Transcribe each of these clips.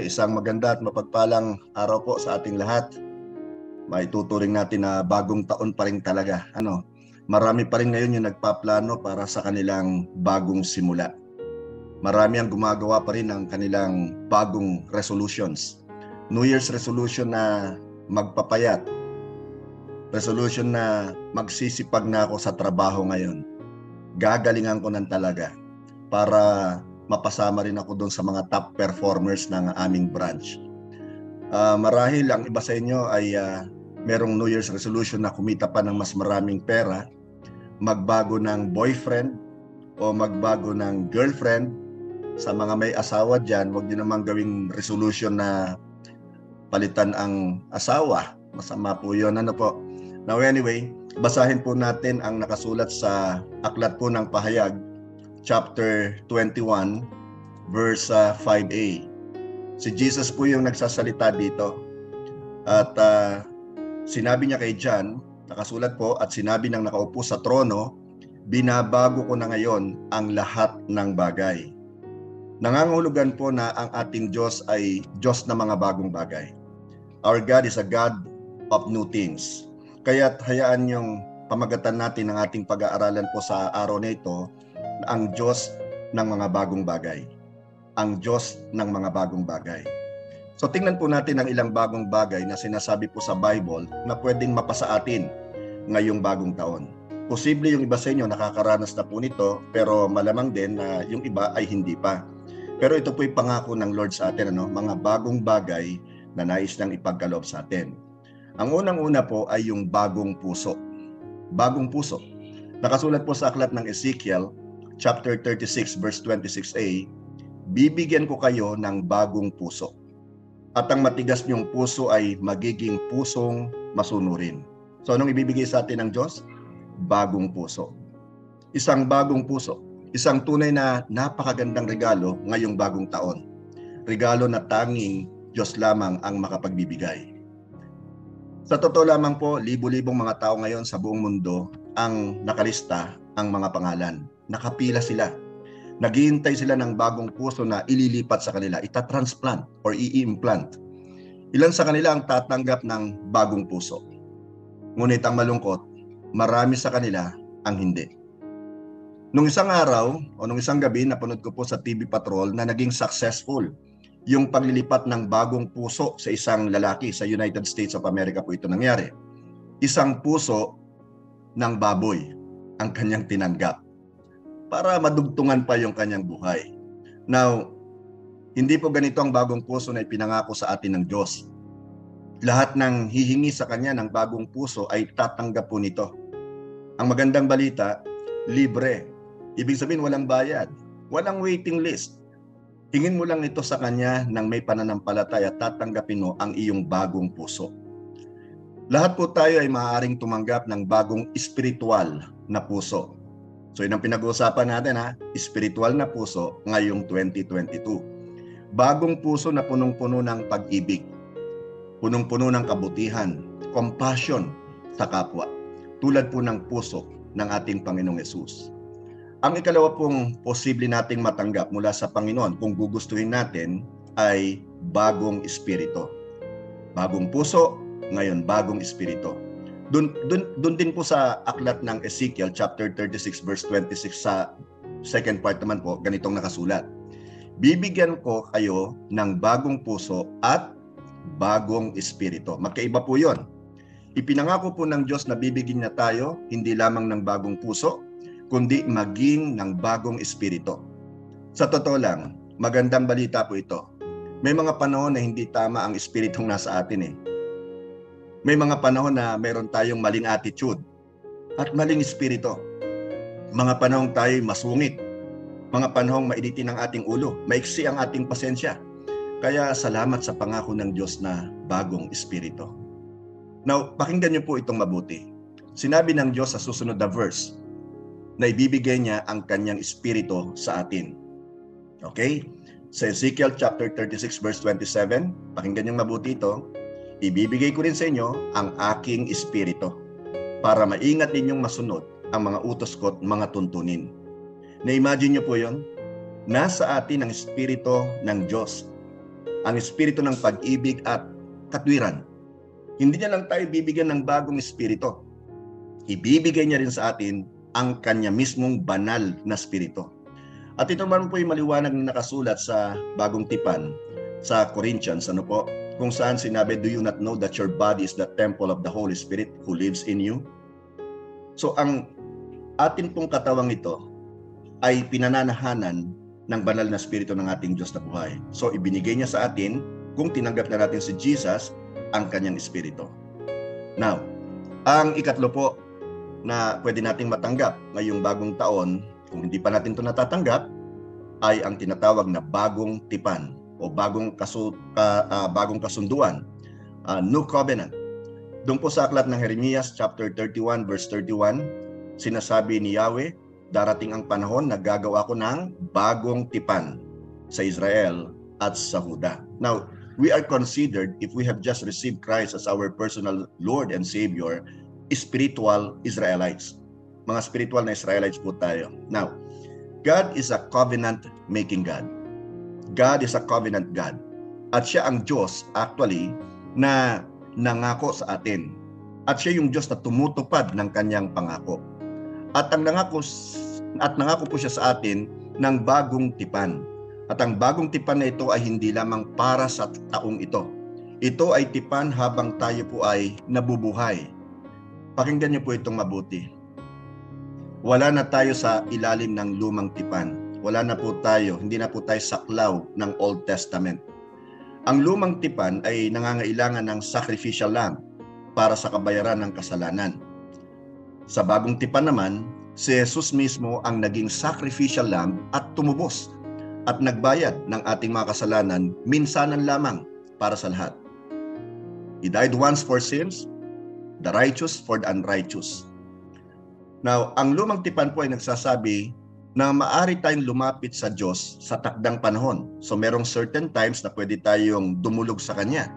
Isang maganda at mapagpalang araw po sa ating lahat. Maituturing natin na bagong taon pa rin talaga. Marami pa rin ngayon yung nagpaplano para sa kanilang bagong simula. Marami ang gumagawa pa rin ng kanilang bagong resolutions. New Year's resolution na magpapayat. Resolution na magsisipag na ako sa trabaho ngayon. Gagalingan ko ng talaga para mapasama rin ako doon sa mga top performers ng aming branch. Marahil ang iba sa inyo ay merong New Year's resolution na kumita pa ng mas maraming pera, magbago ng boyfriend o magbago ng girlfriend. Sa mga may asawa dyan, huwag niyo naman gawing resolution na palitan ang asawa. Masama po yun. Now anyway, basahin po natin ang nakasulat sa Aklat po ng Pahayag, chapter 21, verse 5a. Si Jesus po yung nagsasalita dito. At sinabi niya kay John, nakasulat po, at sinabi ng nakaupo sa trono, binabago ko na ngayon ang lahat ng bagay. Nangangahulugan po na ang ating Diyos ay Diyos na mga bagong bagay. Our God is a God of new things. Kaya't hayaan yung pamagatan natin ng ating pag-aaralan po sa araw na ito, ang Diyos ng mga bagong bagay. Ang Diyos ng mga bagong bagay. So tingnan po natin ang ilang bagong bagay na sinasabi po sa Bible na pwedeng mapasa atin ngayong bagong taon. Posible yung iba sa inyo nakakaranas na po nito, pero malamang din na yung iba ay hindi pa. Pero ito po yung pangako ng Lord sa atin, mga bagong bagay na nais niyang ipagkaloob sa atin. Ang unang-una po ay yung bagong puso. Bagong puso. Nakasulat po sa aklat ng Ezekiel, chapter 36, verse 26a, bibigyan ko kayo ng bagong puso. At ang matigas niyong puso ay magiging pusong masunurin. So anong ibibigay sa atin ng Diyos? Bagong puso. Isang bagong puso. Isang tunay na napakagandang regalo ngayong bagong taon. Regalo na tanging Diyos lamang ang makapagbibigay. Sa totoo lamang po, libo-libong mga tao ngayon sa buong mundo ang nakalista ang mga pangalan. Nakapila sila. Naghihintay sila ng bagong puso na ililipat sa kanila, itatransplant or i-implant. Ilan sa kanila ang tatanggap ng bagong puso. Ngunit ang malungkot, marami sa kanila ang hindi. Nung isang araw o nung isang gabi, napanood ko po sa TV Patrol na naging successful yung paglilipat ng bagong puso sa isang lalaki sa United States of America po ito nangyari. Isang puso ng baboy ang kanyang tinanggap para madugtungan pa yung kanyang buhay. Now, hindi po ganito ang bagong puso na ipinangako sa atin ng Diyos. Lahat ng hihingi sa kanya ng bagong puso ay tatanggap po nito. Ang magandang balita, libre. Ibig sabihin walang bayad, walang waiting list. Hingin mo lang ito sa kanya nang may pananampalataya, tatanggapin mo ang iyong bagong puso. Lahat po tayo ay maaaring tumanggap ng bagong espiritual na puso. So yun ang pinag-uusapan natin, espiritual na puso ngayong 2022. Bagong puso na punong-puno ng pag-ibig, punong-puno ng kabutihan, compassion sa kapwa, tulad po ng puso ng ating Panginoong Hesus. Ang ikalawa pong posible nating matanggap mula sa Panginoon kung gugustuhin natin ay bagong espiritu. Bagong puso, ngayon bagong espiritu. Doon din po sa aklat ng Ezekiel chapter 36 verse 26 sa second part naman po, ganitong nakasulat. Bibigyan ko kayo ng bagong puso at bagong espiritu. Magkaiba po yun. Ipinangako po ng Diyos na bibigyan niya tayo hindi lamang ng bagong puso, kundi maging ng bagong espiritu. Sa totoo lang, magandang balita po ito. May mga panahon na hindi tama ang espiritong nasa atin . May mga panahon na meron tayong maling attitude at maling espiritu. Mga panahon tayo'y masungit. Mga panahong mainitin ang ating ulo. Maiksi ang ating pasensya. Kaya salamat sa pangako ng Diyos na bagong espiritu. Now, pakinggan niyo po itong mabuti. Sinabi ng Diyos sa susunod na verse, na ibibigay niya ang kanyang espiritu sa atin. Okay? Sa Ezekiel chapter 36 verse 27, pakinggan niyong mabuti ito, ibibigay ko rin sa inyo ang aking espiritu para maingat ninyong masunod ang mga utos ko at mga tuntunin. Na-imagine niyo po yon? Nasa atin ang espiritu ng Diyos. ang espiritu ng pag-ibig at katwiran. Hindi niya lang tayo bibigyan ng bagong espiritu. Ibibigay niya rin sa atin ang kanya mismong banal na espiritu. At ito naman po yung maliwanag na nakasulat sa Bagong Tipan sa Corinthians, kung saan sinabi, "Do you not know that your body is the temple of the Holy Spirit who lives in you?" So ang atin pong katawang ito ay pinananahanan ng banal na espiritu ng ating Diyos na buhay. So ibinigay niya sa atin, kung tinanggap na natin si Jesus, ang kanyang espiritu. Now, ang ikatlo po na pwede nating matanggap ngayong bagong taon, kung hindi pa natin ito natatanggap, ay ang tinatawag na bagong tipan o bagong kasunduan, New Covenant. Doon po sa aklat ng Jeremias chapter 31 verse 31, sinasabi ni Yahweh, "Darating ang panahon na gagawa ko ng bagong tipan sa Israel at sa Huda." Now, we are considered, if we have just received Christ as our personal Lord and Savior, spiritual Israelites. Mga spiritual na Israelites po tayo. Now, God is a covenant-making God. God is a covenant God. At siya ang Diyos, actually, na nangako sa atin. At siya yung Diyos na tumutupad ng kanyang pangako. At nangako po siya sa atin ng bagong tipan. At ang bagong tipan na ito ay hindi lamang para sa taong ito. Ito ay tipan habang tayo po ay nabubuhay. Pakinggan niyo po itong mabuti. Wala na tayo sa ilalim ng lumang tipan. Wala na po tayo, hindi na po tayo saklaw ng Old Testament. Ang lumang tipan ay nangangailangan ng sacrificial lamb para sa kabayaran ng kasalanan. Sa bagong tipan naman, si Jesus mismo ang naging sacrificial lamb at tumubos at nagbayad ng ating mga kasalanan minsanan lamang para sa lahat. He died once for sins, the righteous for the unrighteous. Now, ang lumang tipan po ay nagsasabi na maaari tayong lumapit sa Diyos sa takdang panahon. So merong certain times na pwede tayong dumulog sa Kanya.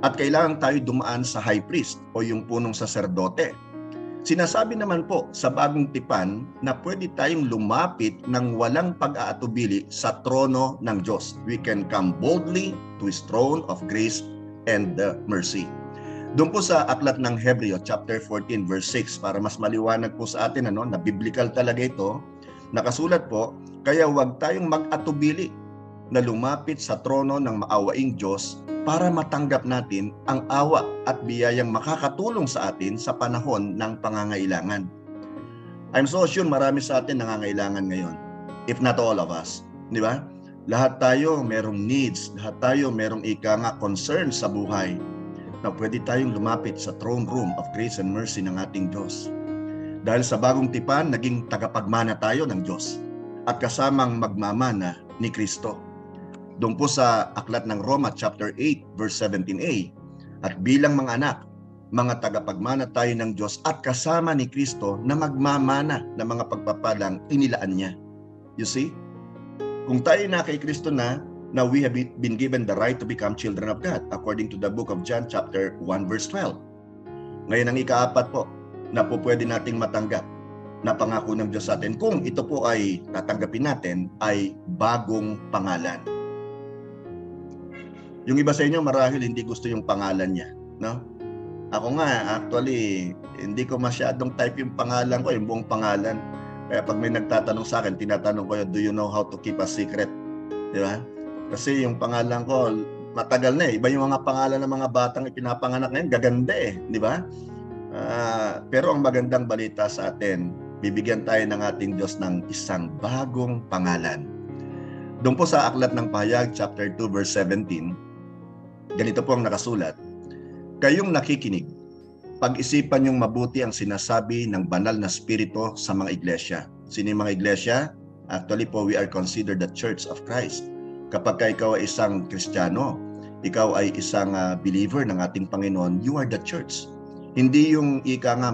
At kailangan tayo dumaan sa high priest o yung punong saserdote. Sinasabi naman po sa bagong tipan na pwede tayong lumapit ng walang pag-aatubili sa trono ng Diyos. We can come boldly to His throne of grace and mercy. Doon po sa aklat ng Hebreo chapter 14 verse 6, para mas maliwanag po sa atin na biblical talaga ito, nakasulat po, "Kaya huwag tayong mag-atubili na lumapit sa trono ng maawaing Diyos para matanggap natin ang awa at biyayang makakatulong sa atin sa panahon ng pangangailangan." I'm so sure marami sa atin nangangailangan ngayon, if not all of us, di ba? Lahat tayo merong needs, lahat tayo merong concerns sa buhay na pwede tayong lumapit sa throne room of grace and mercy ng ating Diyos. Dahil sa bagong tipan, naging tagapagmana tayo ng Diyos at kasamang magmamana ni Kristo. Doon po sa aklat ng Roma chapter 8 verse 17a, "At bilang mga anak, mga tagapagmana tayo ng Diyos at kasama ni Kristo na magmamana ng mga pagpapalang inilaan niya." You see? Kung tayo na kay Kristo na, now we have been given the right to become children of God according to the book of John chapter 1 verse 12. Ngayon ang ikaapat po na po pwede nating matanggap na pangako ng Diyos sa atin, kung ito po ay tatanggapin natin, ay bagong pangalan. Yung iba sa inyo marahil hindi gusto yung pangalan niya, no? Ako nga, actually, hindi ko masyadong type yung pangalan ko, yung buong pangalan. Kaya pag may nagtatanong sa akin, tinatanong ko, "Do you know how to keep a secret?" Di ba? Kasi yung pangalan ko, matagal na eh. Iba yung mga pangalan ng mga batang ipinapanganak ngayon, gaganda eh. Di ba? Pero ang magandang balita sa atin, bibigyan tayo ng ating Diyos ng isang bagong pangalan. Doon po sa aklat ng Pahayag, chapter 2, verse 17, ganito po ang nakasulat, "Kayong nakikinig, pag-isipan niyong mabuti ang sinasabi ng banal na spirito sa mga iglesia." Sino yung mga iglesia? Actually po, we are considered the Church of Christ. Kapag ikaw ay isang Kristiyano, ikaw ay isang believer ng ating Panginoon, you are the church. Hindi yung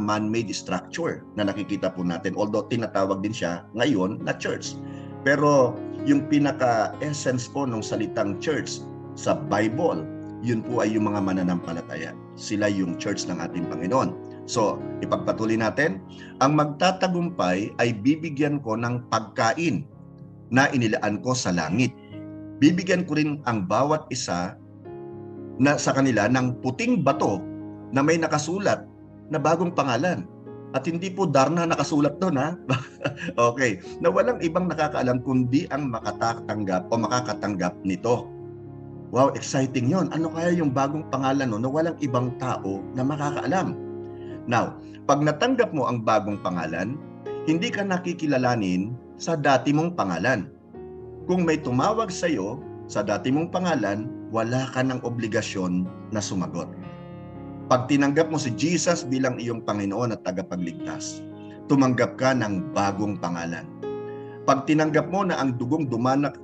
man-made structure na nakikita po natin, although tinatawag din siya ngayon na church. Pero yung pinaka-essence po ng salitang church sa Bible, yun po ay yung mga mananampalataya. Sila yung church ng ating Panginoon. So, ipagpatuloy natin, ang magtatagumpay ay bibigyan ko ng pagkain na inilaan ko sa langit. bibigyan ko rin ang bawat isa na sa kanila ng puting bato na may nakasulat na bagong pangalan. At hindi po Darna nakasulat doon, ha? Okay. Na walang ibang nakakaalam kundi ang makatatanggap o makakatanggap nito. Wow, exciting yon. Ano kaya yung bagong pangalan no, na walang ibang tao na makakaalam? Now, pag natanggap mo ang bagong pangalan, hindi ka nakikilalanin sa dati mong pangalan. Kung may tumawag sa iyo sa dati mong pangalan, wala ka ng obligasyon na sumagot. Pag tinanggap mo si Jesus bilang iyong Panginoon at tagapagligtas, tumanggap ka ng bagong pangalan. Pag tinanggap mo na ang dugong dumanak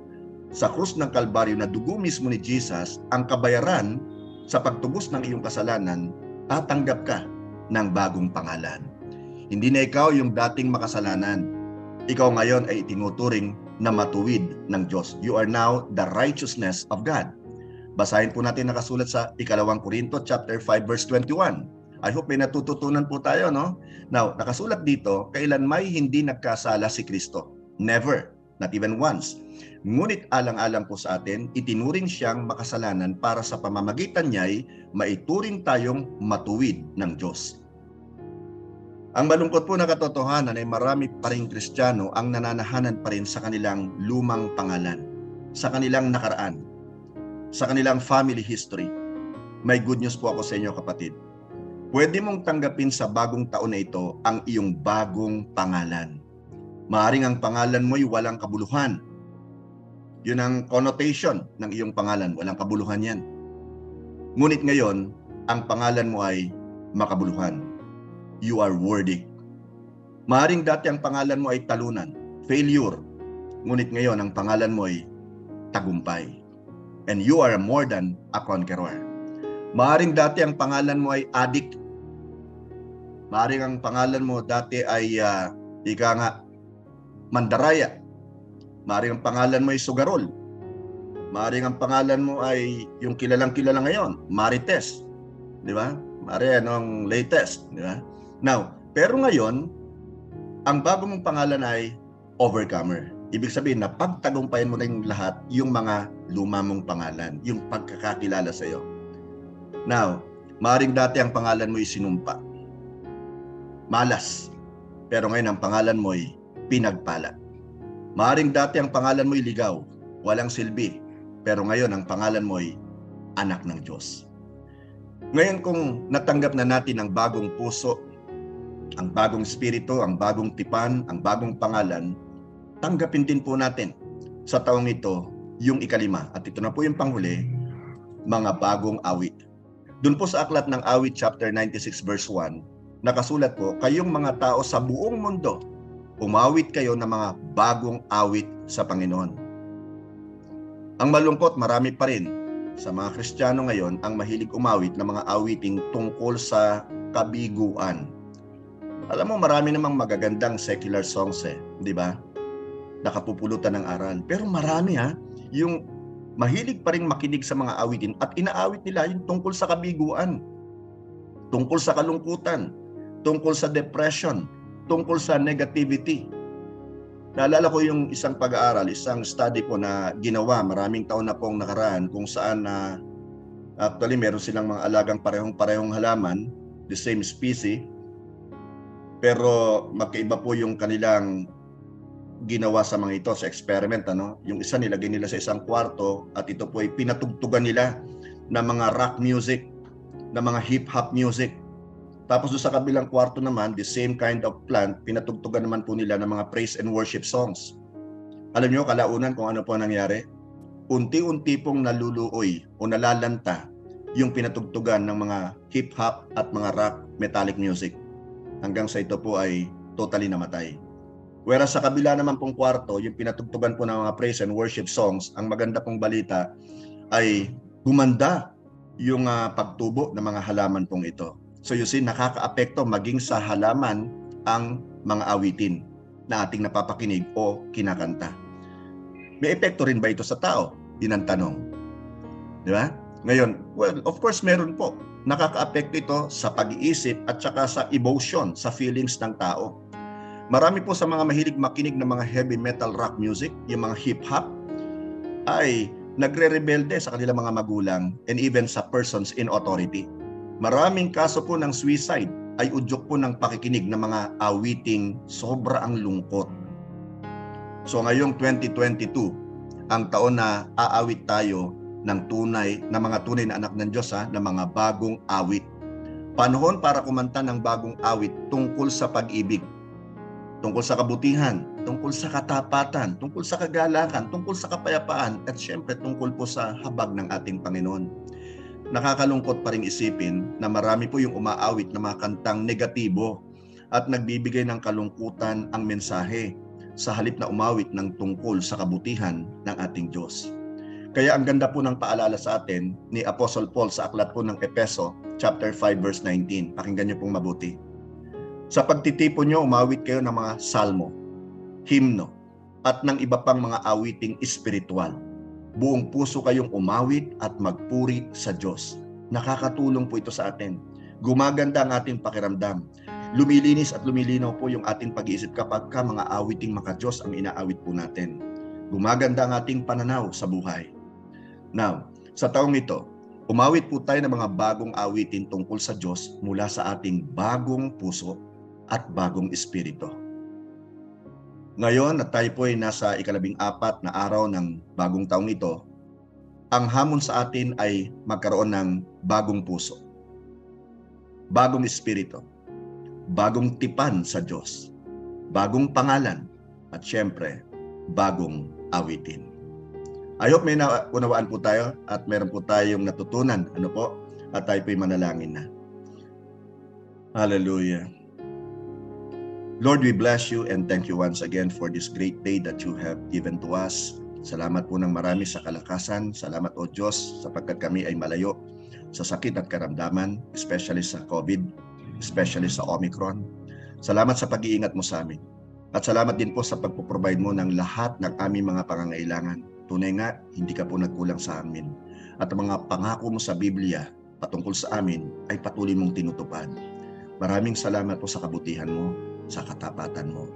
sa krus ng Kalbaryo na dugo mismo ni Jesus, ang kabayaran sa pagtubos ng iyong kasalanan, tatanggap ka ng bagong pangalan. Hindi na ikaw yung dating makasalanan. Ikaw ngayon ay itinuturing na matuwid ng Diyos. You are now the righteousness of God. Basahin po natin nakasulat sa 2 Korinto chapter 5 verse 21. I hope may natututunan po tayo, no? Now, nakasulat dito, kailan may hindi nagkasala si Kristo. Never, not even once. Ngunit alang-alang po sa atin, itinuring siyang makasalanan para sa pamamagitan niya'y maituring tayong matuwid ng Diyos. Ang malungkot po na katotohanan ay marami pa ring Kristiyano ang nananahanan pa rin sa kanilang lumang pangalan, sa kanilang nakaraan, sa kanilang family history. May good news po ako sa inyo, kapatid. Pwede mong tanggapin sa bagong taon na ito ang iyong bagong pangalan. Maaring ang pangalan mo'y walang kabuluhan. Yun ang connotation ng iyong pangalan, walang kabuluhan yan. Ngunit ngayon, ang pangalan mo ay makabuluhan. You are worthy. Maaring dati ang pangalan mo ay talunan, failure. Ngunit ngayon, ang pangalan mo ay tagumpay. And you are more than a conqueror. Maaring dati ang pangalan mo ay addict. Maaring ang pangalan mo dati ay mandaraya. Maaring ang pangalan mo ay sugarol. Maaring ang pangalan mo ay yung kilalang-kilala ngayon, Marites. Di ba? Maaring anong latest. Di ba? Now, pero ngayon, ang bago mong pangalan ay overcomer. Ibig sabihin na pagtagumpayan mo na yung lahat, yung mga luma mong pangalan, yung pagkakakilala sa iyo. Now, maaring dati ang pangalan mo ay sinumpa. Malas. Pero ngayon ang pangalan mo ay pinagpala. Maaring dati ang pangalan mo ay ligaw, walang silbi. Pero ngayon ang pangalan mo ay anak ng Diyos. Ngayon kung natanggap na natin ang bagong puso, ang bagong espiritu, ang bagong tipan, ang bagong pangalan, tanggapin din po natin sa taong ito yung ikalima. At ito na po yung panghuli, mga bagong awit. Doon po sa aklat ng awit chapter 96 verse 1, nakasulat po, kayong mga tao sa buong mundo, umawit kayo ng mga bagong awit sa Panginoon. Ang malungkot, marami pa rin sa mga Kristiyano ngayon ang mahilig umawit ng mga awiting tungkol sa kabiguan. Alam mo, marami namang magagandang secular songs di ba? Nakapupulutan ng aral. Pero marami yung mahilig pa rin makinig sa mga awitin at inaawit nila yung tungkol sa kabiguan, tungkol sa kalungkutan, tungkol sa depression, tungkol sa negativity. Naalala ko yung isang pag-aaral, isang study po na ginawa, maraming taon na pong nakaraan, kung saan actually meron silang mga alagang parehong-parehong halaman, the same species, pero magkaiba po yung kanilang ginawa sa mga ito, sa experiment. Yung isa nilagay nila sa isang kwarto at ito po ay pinatugtugan nila ng mga rock music, ng mga hip-hop music. Tapos doon sa kabilang kwarto naman, the same kind of plant, pinatugtugan naman po nila ng mga praise and worship songs. Alam nyo, kalaunan kung ano po nangyari? Unti-unti pong naluluoy o nalalanta yung pinatugtugan ng mga hip-hop at mga rock metallic music. Hanggang sa ito po ay totally namatay. Whereas sa kabila naman pong kwarto, yung pinatugtugan po ng mga praise and worship songs, ang maganda pong balita ay gumanda yung pagtubo ng mga halaman pong ito. So you see, nakakaapekto maging sa halaman ang mga awitin na ating napapakinig o kinakanta. May epekto rin ba ito sa tao? Yun ang tanong. Di ba? Ngayon, well, of course meron po. Nakakaapekto ito sa pag-iisip at saka sa emotion, sa feelings ng tao. Marami po sa mga mahilig makinig ng mga heavy metal rock music, yung mga hip-hop, ay nagre-rebelde sa kanilang mga magulang, and even sa persons in authority. Maraming kaso po ng suicide ay udyok po ng pakikinig ng mga awiting sobra ang lungkot. So ngayong 2022, ang taon na aawit tayo ng mga tunay na anak ng Diyos, ng mga bagong awit. Panahon para kumanta ng bagong awit tungkol sa pag-ibig, tungkol sa kabutihan, tungkol sa katapatan, tungkol sa kagalakan, tungkol sa kapayapaan, at syempre tungkol po sa habag ng ating Panginoon. Nakakalungkot pa rin isipin na marami po yung umaawit na mga kantang negatibo at nagbibigay ng kalungkutan ang mensahe sa halip na umawit ng tungkol sa kabutihan ng ating Diyos. Kaya ang ganda po ng paalala sa atin ni Apostle Paul sa aklat po ng Efeso, chapter 5, verse 19. Pakinggan niyo pong mabuti. Sa pagtitipon nyo, umawit kayo ng mga salmo, himno, at ng iba pang mga awiting espiritual. Buong puso kayong umawit at magpuri sa Diyos. Nakakatulong po ito sa atin. Gumaganda ang ating pakiramdam. Lumilinis at lumilinaw po yung ating pag-iisip kapag mga awiting maka-Diyos ang inaawit po natin. Gumaganda ang ating pananaw sa buhay. Now, sa taong ito, umawit po tayo ng mga bagong awitin tungkol sa Diyos mula sa ating bagong puso at bagong espiritu. Ngayon, at tayo po ay nasa ika-14 na araw ng bagong taong ito, ang hamon sa atin ay magkaroon ng bagong puso, bagong espiritu, bagong tipan sa Diyos, bagong pangalan, at syempre, bagong awitin. I hope may naunawaan po tayo at meron po tayong natutunan. At tayo po'y manalangin na. Hallelujah. Lord, we bless you and thank you once again for this great day that you have given to us. Salamat po ng marami sa kalakasan. Salamat o Diyos sapagkat kami ay malayo sa sakit at karamdaman, especially sa COVID, especially sa Omicron. Salamat sa pag-iingat mo sa amin. At salamat din po sa pagpo-provide mo ng lahat ng aming mga pangangailangan. Tunay nga, hindi ka po nagkulang sa amin. At ang mga pangako mo sa Biblia patungkol sa amin ay patuloy mong tinutupad. Maraming salamat po sa kabutihan mo, sa katapatan mo.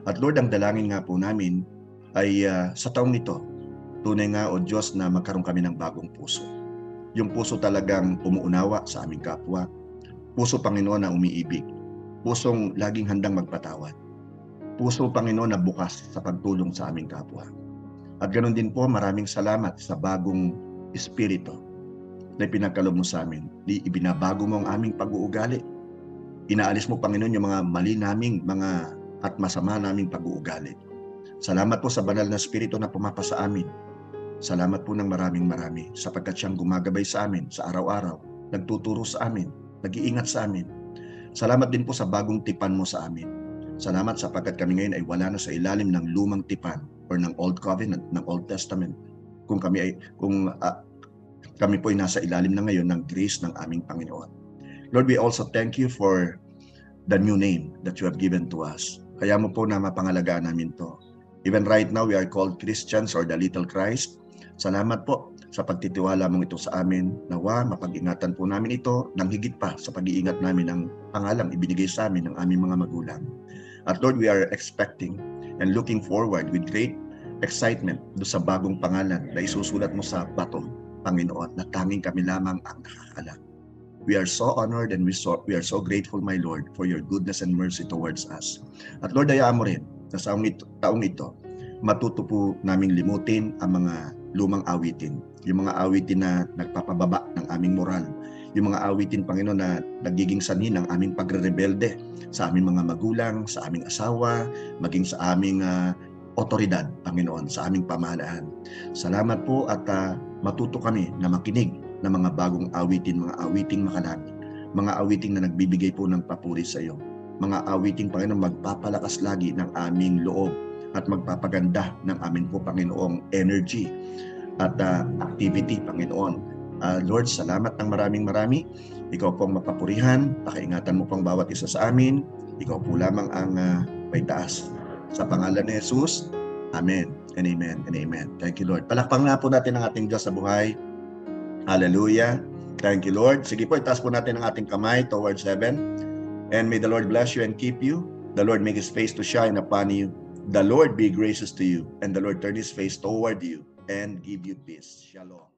At Lord, ang dalangin nga po namin ay sa taong ito, tunay nga o Diyos na magkaroon kami ng bagong puso. Yung puso talagang umuunawa sa aming kapwa. Puso, Panginoon, na umiibig. Pusong laging handang magpatawad. Puso, Panginoon, na bukas sa pagtulong sa aming kapwa. At ganoon din po, maraming salamat sa bagong espiritu na pinagkaloob mo sa amin. Ibinabago mo ang aming pag-uugali. Inaalis mo, Panginoon, yung mga mali naming at masama naming pag-uugali. Salamat po sa banal na espiritu na pumapasa amin. Salamat po ng marami sapagkat siyang gumagabay sa amin sa araw-araw, nagtuturo sa amin, nag-iingat sa amin. Salamat din po sa bagong tipan mo sa amin. Salamat sapagkat kami ngayon ay wala na sa ilalim ng lumang tipan or ng Old Covenant, ng Old Testament. Kung kami po ay nasa ilalim na ngayon ng grace ng aming Panginoon. Lord, we also thank you for the new name that you have given to us. Kaya mo po na mapangalagaan namin to. Even right now, we are called Christians or the Little Christ. Salamat po sa pagtitiwala mong ito sa amin. Nawa, mapag-ingatan po namin ito ng higit pa sa pag-iingat namin ng pangalang ibinigay sa amin ng aming mga magulang. At Lord, we are expecting and looking forward with great excitement do sa bagong pangalan na isusulat mo sa bato, Panginoon, na tanging kami lamang ang nakakalam. We are so honored and we are so grateful, my Lord, for your goodness and mercy towards us. At Lord, hayaan mo rin na sa taong ito, matuto po naming limutin ang mga lumang awitin. Yung mga awitin na nagpapababa ng aming moral. Yung mga awitin, Panginoon, na nagiging sanhi ng aming pagre-rebelde sa aming mga magulang, sa aming asawa, maging sa aming otoridad, Panginoon, sa aming pamahalaan. Salamat po at matuto kami na makinig ng mga bagong awitin, mga awiting makalangit, mga awiting na nagbibigay po ng papuri sa iyo. Mga awiting, Panginoon, magpapalakas lagi ng aming loob at magpapaganda ng amin po, Panginoong, energy at activity, Panginoon. Lord, salamat ng marami. Ikaw pong mapapurihan, pakaingatan mo pong bawat isa sa amin. Ikaw po lamang ang may taas. Sa pangalan ni Jesus, Amen and Amen and Amen. Thank you, Lord. Palakpang nga po natin ang ating Diyos sa buhay. Hallelujah. Thank you, Lord. Sige po, itaas po natin ang ating kamay towards heaven. And may the Lord bless you and keep you. The Lord make His face to shine upon you. The Lord be gracious to you. And the Lord turn His face toward you and give you peace. Shalom.